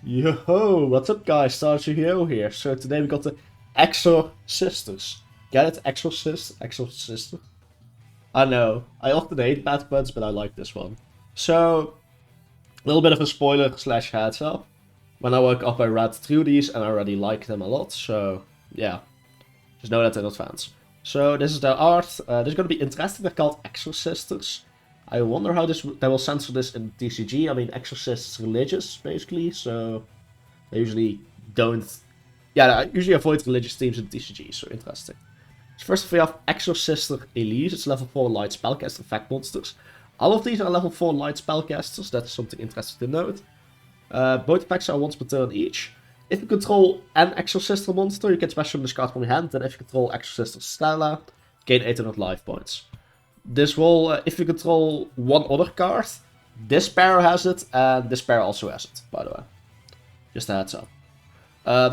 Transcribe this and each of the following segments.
Yo, what's up guys, Sergio here. So today we got the Exorsisters. Get it? Exorsister? I know, I often hate bad puns, but I like this one. So, a little bit of a spoiler slash heads up. When I woke up I read through these and I already like them a lot, so yeah. Just know that in advance. So this is their art. This is going to be interesting. They're called Exosisters. I wonder how they will censor this in DCG. I mean, Exorcist is religious, basically, so they usually don't... Yeah, I usually avoid religious themes in DCG, so interesting. So first of all, we have Exorsister Elise. It's level 4 light spellcaster effect monsters. All of these are level 4 light spellcasters. That's something interesting to note. Both effects are once per turn each. If you control an Exorsister monster, you can special this card from your hand. And if you control Exorsister Stella, gain 800 life points. This will, if you control one other card, this pair has it, and this pair also has it, by the way. Just a heads up.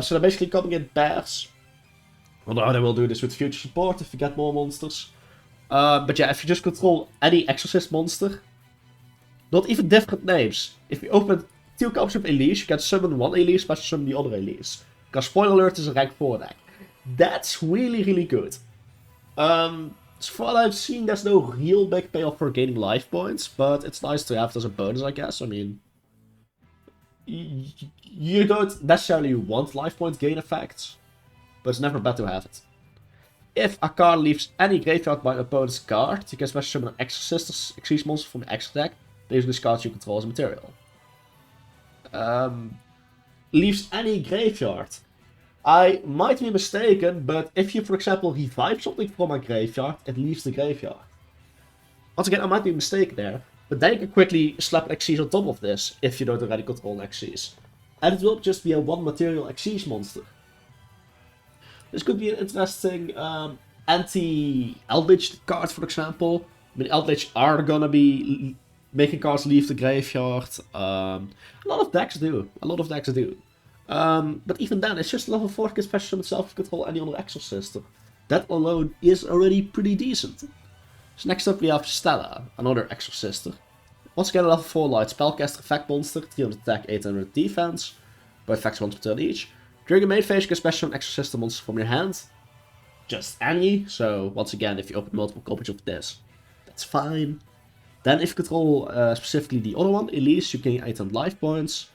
So they're basically coming in pairs. I wonder how they will do this with future support if you get more monsters. But yeah, if you just control any Exorcist monster, not even different names. If you open 2 copies of Elise, you can summon one Elise, special summon the other Elise. Because spoiler alert is a rank 4 deck. That's really, really good. So far I've seen, there's no real big payoff for gaining life points, but it's nice to have it as a bonus, I guess. I mean, you don't necessarily want life point gain effects, but it's never bad to have it. If a card leaves any graveyard by an opponent's card, you can special summon an Exorcist monster from the extra deck, using this card you control as material. Leaves any graveyard. I might be mistaken, but if you, for example, revive something from a graveyard, it leaves the graveyard. Once again, I might be mistaken there, but then you can quickly slap an Xyz on top of this, if you don't already control an Xyz. And it will just be a 1 material Xyz monster. This could be an interesting anti-Eldritch card, for example. I mean, Eldritch are gonna be making cards leave the graveyard. A lot of decks do. But even then, it's just level 4 can special summon itself to control any other Exorsister. That alone is already pretty decent. So next up we have Stella, another Exorsister. Once again a level 4 light spellcaster effect monster, 300 attack, 800 defense. Both effects once per turn each. During the main phase you can special summon Exorsister monster from your hand. Just any, so once again if you open multiple copies of this, that's fine. Then if you control specifically the other one, Elise, you gain 800 life points.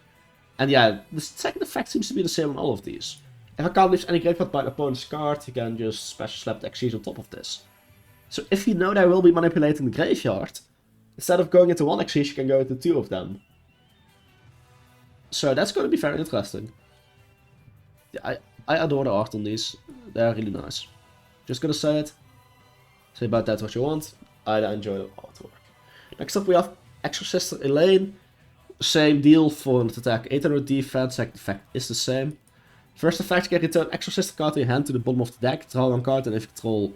And yeah, the second effect seems to be the same on all of these. If a card leaves any graveyard by an opponent's card, you can just special slap the Xyz on top of this. So if you know they will be manipulating the graveyard, instead of going into one Xyz, you can go into 2 of them. So that's going to be very interesting. Yeah, I adore the art on these. They're really nice. Just gonna say it. Say about that what you want. I enjoy the artwork. Next up we have Exorsister Elaine. Same deal for an attack, 800 defense, second effect is the same. First effect, you can return Exorcist card in your hand to the bottom of the deck, draw 1 card, and if you control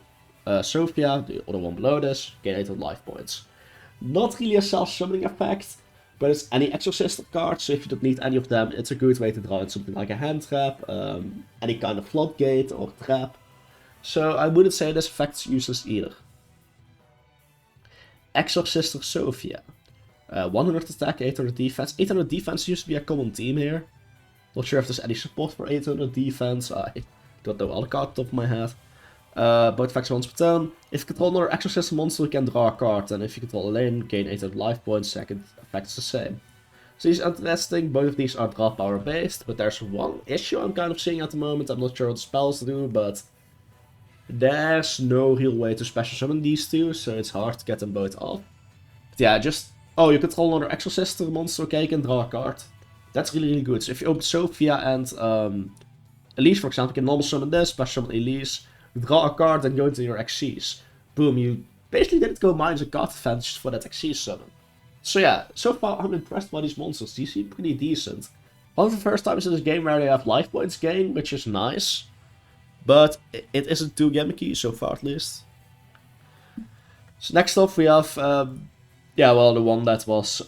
Sophia, the other one below this, gain 800 life points. Not really a self-summoning effect, but it's any Exorcist card, so if you don't need any of them, it's a good way to draw in something like a hand trap, any kind of floodgate or trap. So I wouldn't say this effect's useless either. Exorsister Sophia. 100 attack, 800 defense. 800 defense used to be a common theme here. Not sure if there's any support for 800 defense. I don't know all the cards off the top of my head. Both effects once per turn. If you control another Exorcist monster, you can draw a card. And if you control a lane, gain 800 life points. Second effect is the same. So these are interesting. Both of these are draw power based. But there's one issue I'm kind of seeing at the moment. I'm not sure what the spells do, but there's no real way to special summon these two. So it's hard to get them both off. But yeah, just... Oh, you control another Exorsister monster, okay, you can draw a card. That's really, really good. So if you open Sophia and Elise, for example, you can normal summon this, special summon Elise, draw a card, and go into your Xyz. Boom, you basically didn't go minus a card advantage for that Xyz summon. So yeah, so far I'm impressed by these monsters. These seem pretty decent. One of the first times in this game where they have life points gain, which is nice. But it isn't too gimmicky, so far at least. So next up we have... yeah, well, the one that was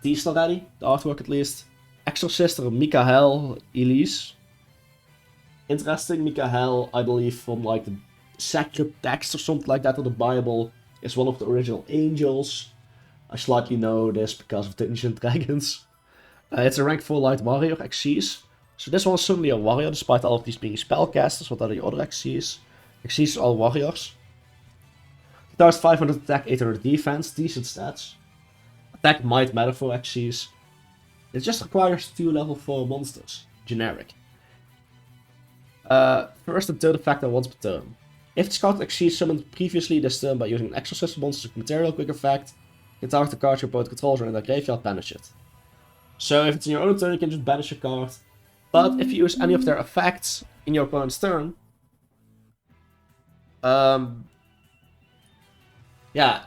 teased already, the artwork at least. Exorsister Michael Elise. Interesting, Michael, I believe from like the sacred text or something like that of the Bible, is one of the original angels. I slightly know this because of Dungeons and Dragons. It's a rank 4 light warrior Exes. So this one is suddenly a warrior, despite all of these being spellcasters. What are the other Exes? Exes are all warriors. It does 500 attack, 800 defense, decent stats. Attack might matter for Exes. It just requires 2 level 4 monsters. Generic. First and third effect at once per turn. If the scout Exes summoned previously this turn by using an Exorcist monster material quick effect, you can target the card your opponent controls or in their graveyard, banish it. So if it's in your own turn, you can just banish a card. But if you use any of their effects in your opponent's turn, yeah,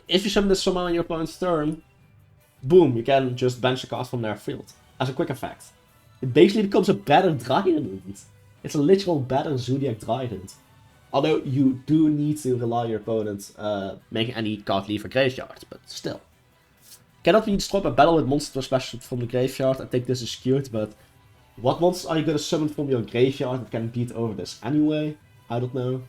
if you summon this somehow in your opponent's turn, boom, you can just banish a card from their field as a quick effect. It basically becomes a better Trident. It's a literal better Zodiac Trident. Although you do need to rely on your opponent making any card leave a graveyard, but still. Cannot be destroyed by battle with monsters special from the graveyard. I think this is cute, but what monsters are you going to summon from your graveyard that can beat over this anyway? I don't know.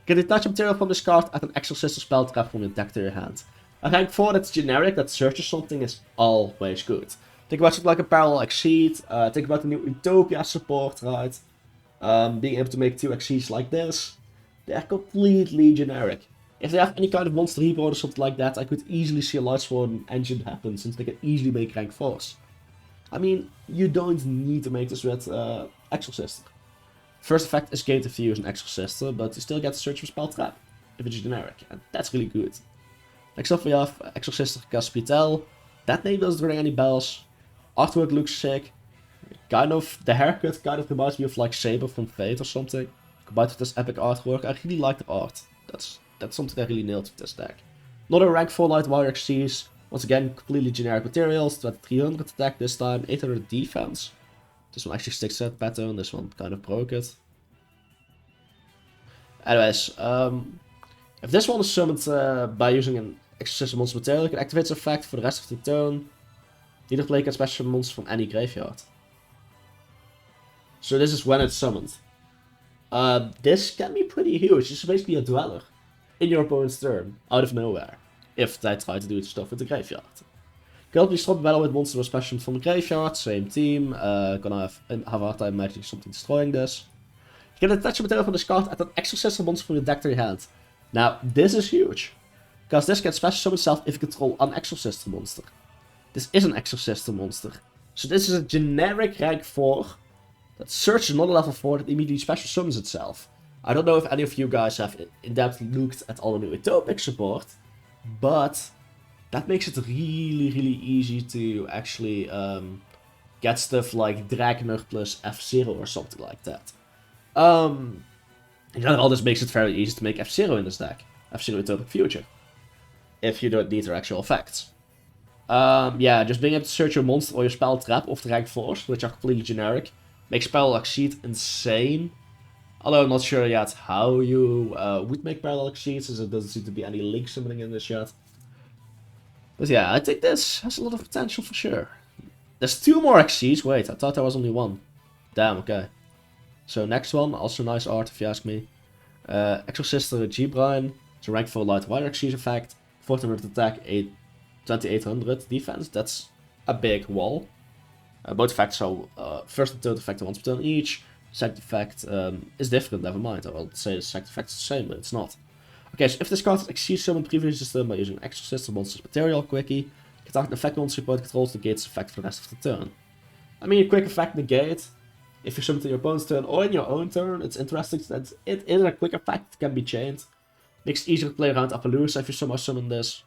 Get detach material from this card, add an Exorsister spell trap from your deck to your hand. A rank 4 that's generic, that searches something, is always good. Think about something like a Parallel Exceed, think about the new Utopia support, right? Being able to make 2 Exceeds like this. They're completely generic. If they have any kind of monster reborn or something like that, I could easily see a Lightsworn engine happen, since they can easily make rank 4s. I mean, you don't need to make this with Exorsister. First effect is gained if you use an Exorsister, but you still get to search for Spell Trap, if it's generic, and that's really good. Next up we have Exorsister Caspitel. That name doesn't ring any bells. Artwork looks sick. Kind of, the haircut kind of reminds me of like Saber from Fate or something. Combined with this epic artwork, I really like the art. That's something I really nailed with this deck. Another rank 4 light warrior Xyz. Once again, completely generic materials. 300 attack this time, 800 defense. This one actually sticks to that pattern, this one kind of broke it. Anyways, if this one is summoned by using an Exorcist monster material, you can activate its effect for the rest of the turn. Neither player can special monster from any graveyard. So this is when it's summoned. This can be pretty huge. This is basically a dweller in your opponent's turn, out of nowhere, if they try to do its stuff with the graveyard. Can be stop battle with monsters or special from the graveyard, same team. Gonna have a hard time imagining something destroying this. You can attach a material from this card at an Exorcist monster from your deck to your hand. Now, this is huge, because this can special summon itself if you control an Exorcist monster. This is an Exorcist monster. So this is a generic rank 4 that searches another level 4 that immediately special summons itself. I don't know if any of you guys have in-depth looked at all the new Utopic support, but that makes it really easy to actually get stuff like Drakenur plus F-Zero or something like that. In general, this makes it very easy to make F-Zero in this deck. F-Zero Utopic Future. If you don't need their actual effects. Yeah, just being able to search your monster or your spell trap of the rank 4s, which are completely generic, makes Parallel Exceed insane. Although I'm not sure yet how you would make Parallel Exceeds, as it doesn't seem to be any link summoning in this yet. But yeah, I think this has a lot of potential for sure. There's 2 more Exceeds. Wait, I thought there was only 1. Damn, okay. So next one, also nice art if you ask me. Exorsister G-Brine. It's a rank 4 light wire Exceed effect. 1400 attack, 2800 defense. That's a big wall. Both effects are first and third effect once per turn each. Second effect is different, never mind. I will say the second effect is the same, but it's not. Okay, so if this card is Exceed summoned previously this turn by using Exorcist monster's material quickie, you can target an effect monster your opponent controls negates effect for the rest of the turn. I mean, a quick effect negate, if you summon it in your opponent's turn or in your own turn, it's interesting that it is a quick effect, can be chained. Makes it easier to play around Appaloosa if you somehow summon this.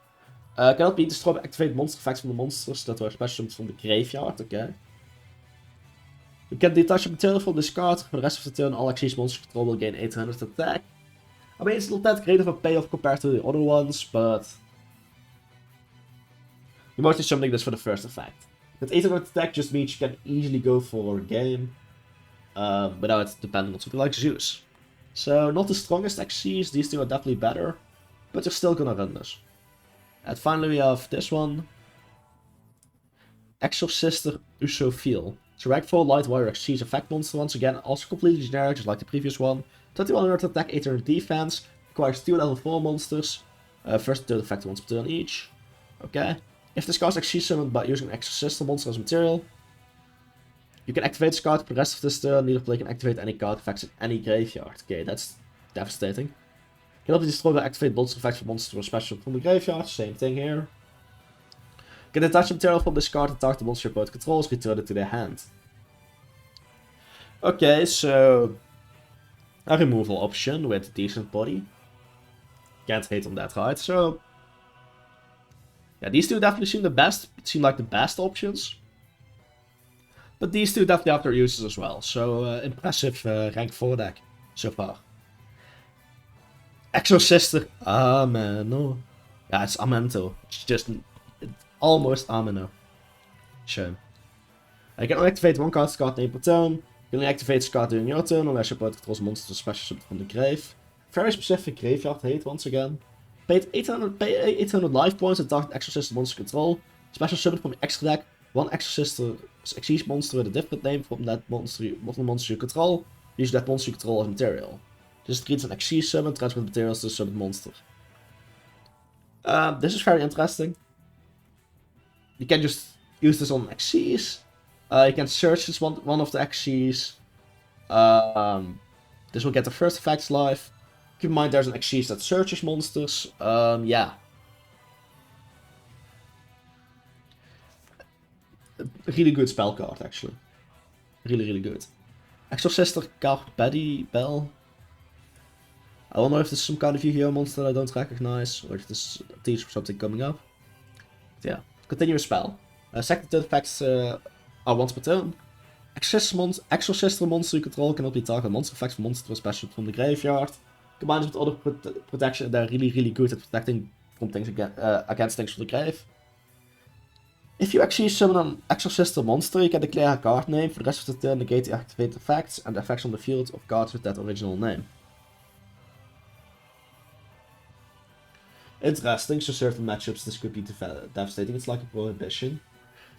Cannot be destroyed by activate monster effects from the monsters that were special summoned from the graveyard, okay. You can detach a material from this card. For the rest of the turn, all Xyz monsters control will gain 800 attack. I mean, it's not that great of a payoff compared to the other ones, but you're mostly summoning this for the first effect. That 800 attack just means you can easily go for a game without depending on something like Zeus. So, not the strongest Xyz, these 2 are definitely better, but you're still gonna run this. And finally we have this one. Exorsister Usophil. It's a rank 4 light wire Xyz effect monster once again, also completely generic just like the previous one. 2100 attack, 800 defense, requires 2 level 4 monsters. First and third effect once per turn each. Okay. If this card is Xyz summoned by using an Exorcist monster as material, You can activate this card for the rest of this turn. Neither player can activate any card effects in any graveyard. Okay, that's devastating. You can also destroy by activate monster effects for monsters or special from the graveyard. Same thing here. You can detach material from this card and target the monster your opponent controls, return it to their hand. Okay, so a removal option with a decent body. Can't hate on that, right? So yeah, these two definitely seem like the best options. But these two definitely have their uses as well. So impressive rank 4 deck so far. Exorsister. Ameno. Yeah, it's Amento. It's just almost Ameno. Shame. You can only activate one card name per turn. You can only activate this card during your turn unless your opponent controls monsters or special from the grave. Very specific graveyard hate once again. Pay 800 life points and target Exorsister monster control. Special summon from the extra deck. One Exorsister Exceeds monster with a different name from that monster you control. Use that monster you control as material. Just treats an Exceed summon, transfer materials to summon monster. This is very interesting. You can just use this on Exceeds. You can search this one of the Exceeds. This will get the first effects live. Keep in mind there's an Exceeds that searches monsters. Yeah. A really good spell card, actually. Really, really good. Exorsister Carpedi Bell. I don't know if this is some kind of Yu-Gi-Oh monster that I don't recognize, or if this is a teaser for something coming up. But yeah, continuous spell. Second third effects are once per turn. Exorsister monster you control cannot be targeted monster effects from monsters special from the graveyard. Combined with other protection, they're really, really good at protecting from things against things from the grave. If you actually summon an Exorsister monster, you can declare a card name. For the rest of the turn, negate the activated effects and the effects on the field of cards with that original name. Interesting, so certain matchups this could be devastating. It's like a prohibition.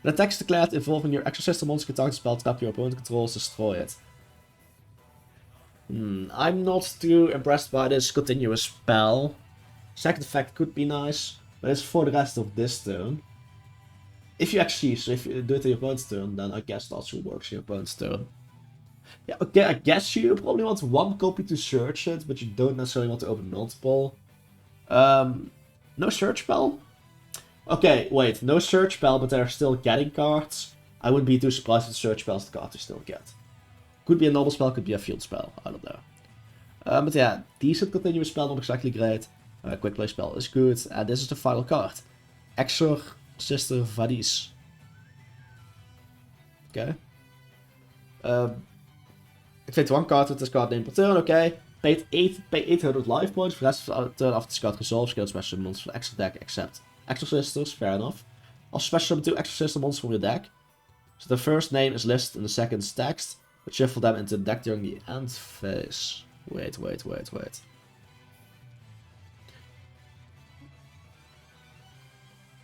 An attack is declared involving your Exorsister monster can target spell trap your opponent controls, destroy it. I'm not too impressed by this continuous spell. Second effect could be nice, but it's for the rest of this turn. If you actually, so if you do it in your opponent's turn, then I guess that also works in your opponent's turn. Yeah, okay, I guess you probably want one copy to search it, but you don't necessarily want to open multiple. No search spell? Okay, wait, no search spell, but they're still getting cards. I wouldn't be too surprised if search spells the cards you still get. Could be a normal spell, could be a field spell, I don't know. But yeah, decent continuous spell, not exactly great. Quick play spell is good, and this is the final card. Exorsister Vadis. Okay. Activate one card with this card name per turn, okay. Pay 800 life points, for the rest of the turn after this card resolves, kill special monsters from the extra deck except Exosisters, fair enough. Also special summon 2 Exorsister monsters from your deck. So the first name is listed in the second's text, but shuffle them into the deck during the end phase. Wait.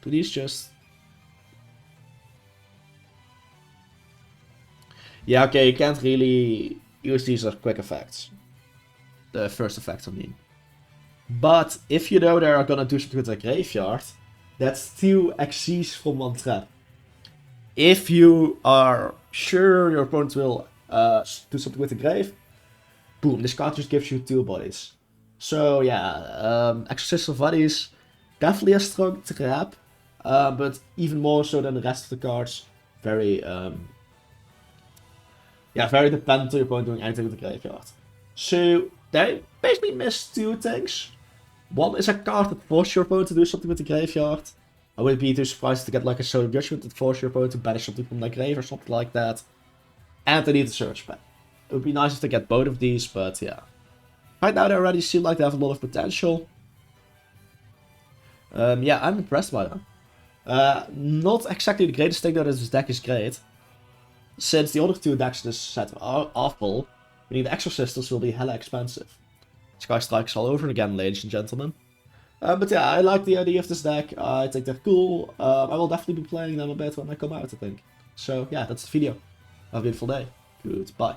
Do these just... Yeah, okay, you can't really use these as quick effects. The first effect, I mean. But if you know they are gonna do something with the graveyard, that's 2 Xyz from one trap. If you are sure your opponent will do something with the grave, boom, this card just gives you 2 bodies. So yeah, Exorsister Bodies, definitely a strong trap, but even more so than the rest of the cards. Very dependent on your opponent doing anything with the graveyard. So they basically missed 2 things. One is a card that forces your opponent to do something with the graveyard. I wouldn't be too surprised to get like a Soul of Judgment that forces your opponent to banish something from their grave or something like that. And they need a search spell. It would be nice if they get both of these, but yeah. Right now they already seem like they have a lot of potential. Yeah, I'm impressed by them. Not exactly the greatest thing that this deck is great. Since the other 2 decks in this set are awful, meaning the Exosisters will be hella expensive. Sky Strikes all over again, ladies and gentlemen. But yeah, I like the idea of this deck. I think they're cool. I will definitely be playing them a bit when they come out, I think. So yeah, that's the video. Have a beautiful day. Goodbye.